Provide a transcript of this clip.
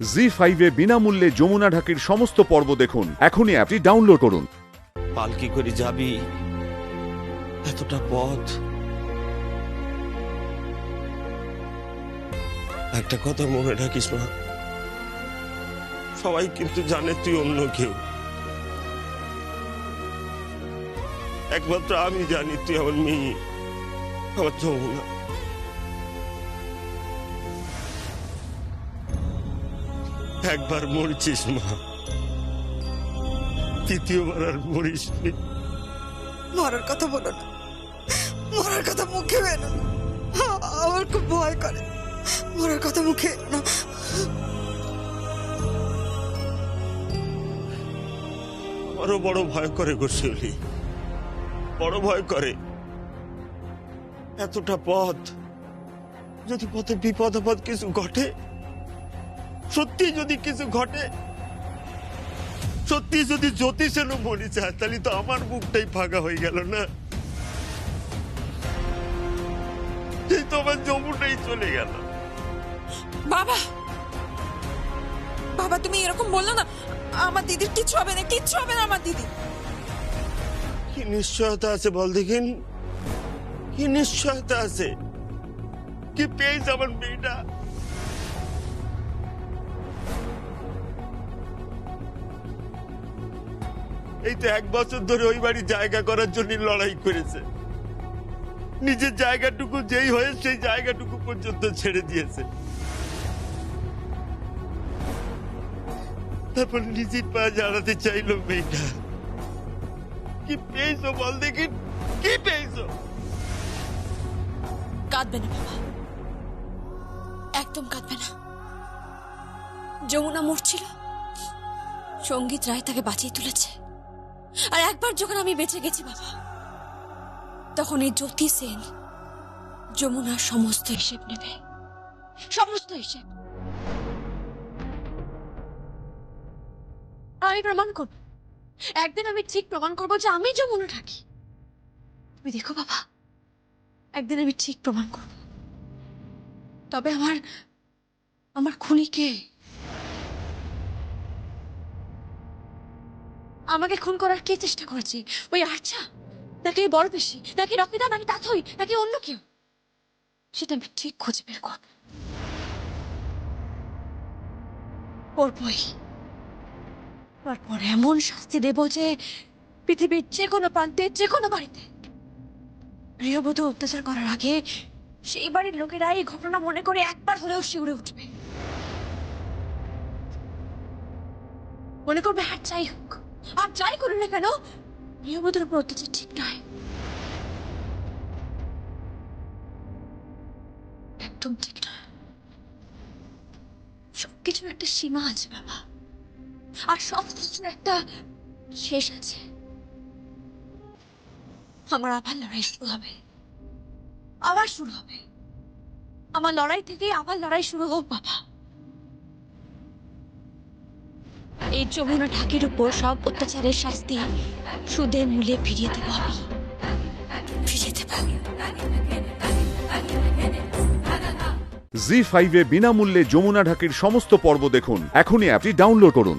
জি5 বিনামূল্যে যমুনা ঢাকির সমস্ত পর্ব দেখুন। এখনই অ্যাপটি ডাউনলোড করুন। পালকি করে যাবি এতটা পথ। একটা কথা মনে রাখিস মা, সবাই কিন্তু জানে তুই অন্য কেউ, একমাত্র আমি জানি তুই আমার মেয়ে, আমার যমুনা। একবার মরছিস মা, দ্বিতীয়বার আর মরিস নি। মরার কথা বলো না, মরার কথা মুখে এনো না, আমার খুব ভয় করে। মরার কথা মুখে এনো না। আরো বড় ভয় করে গো শিউলি, বড় ভয় করে। এতটা পথ, যদি পথে বিপদ আপদ কিছু ঘটে, সত্যি যদি কিছু ঘটে, সত্যি যদি জ্যোতিষের মরে যায়, তাহলে তো আমার মুখটাই ফাঁকা হয়ে গেল না। এই তো আমার যমুনাই চলে গেল। বাবা, বাবা তুমি এরকম বললো না। আমার দিদির কিচ্ছু হবে না, কিচ্ছু হবে না আমার দিদি। কি নিশ্চয়তা আছে বল দেখিন, কি নিশ্চয়তা আছে? কি পেয়েছে আমার মেয়েটা? এই তো 1 বছর ধরে ওই বাড়ি জায়গা করার জন্য লড়াই করেছে। নিজের জায়গাটুকু যেই হয়ে সেই জায়গাটুকু পর্যন্ত ছেড়ে দিয়েছে। তারপর নিজের পা জানাতে চাইলো মেয়েটা। কি পেয়েছো বল দেখি, কি পেয়েছো? কাঁদবে না বাবা, একদম কাঁদবে না। যমুনা মরছিল, সঙ্গীত রায় তাকে বাঁচিয়ে তুলেছে। আর একবার যখন আমি বেঁচে গেছি বাবা, তখন এই জ্যোতি সেন যমুনার সমস্ত হিসেব নেবে, সমস্ত হিসেব। আমি প্রমাণ করব, একদিন আমি ঠিক প্রমাণ করবো যে আমি যমুনা ঢাকি। তুমি দেখো বাবা, একদিন আমি ঠিক প্রমাণ করব। তবে আমার খুনি কে? আমাকে খুন করার কে চেষ্টা করেছে? ওই আর্চা, নাকি বড় পেশি, নাকি রকিদা, নাকি তাথই, নাকি অন্য কেউ? সেটা আমি ঠিক খুঁজে বের করব, করবই। তারপর এমন শাস্তি দেব যে পৃথিবীর যে কোনো প্রান্তে, যে কোনো বাড়িতে গৃহবধূ অত্যাচার করার আগে সেই বাড়ির লোকেরা এই ঘটনা মনে করে একবার হলেও শিউরে উঠবে, মনে করবে হ্যাঁ যাই হোক, আর যাই করুন না কেন, গৃহবধূর উপর অত্যাচার ঠিক নয়, একদম ঠিক নয়। সবকিছুর একটা সীমা আছে বাবা, আর সবকিছুর একটা শেষ আছে। আমার আবার লড়াই শুরু হবে, আবার শুরু হবে। আমার লড়াই থেকে আবার লড়াই শুরু হোক বাবা। এই যমুনা ঢাকির উপর সব অত্যাচারের শাস্তি সুদে মূলে ফিরিয়ে দেবো আমি, ফিরিয়ে দেবো। জি5 বিনামূল্যে যমুনা ঢাকির সমস্ত পর্ব দেখুন। এখনই অ্যাপটি ডাউনলোড করুন।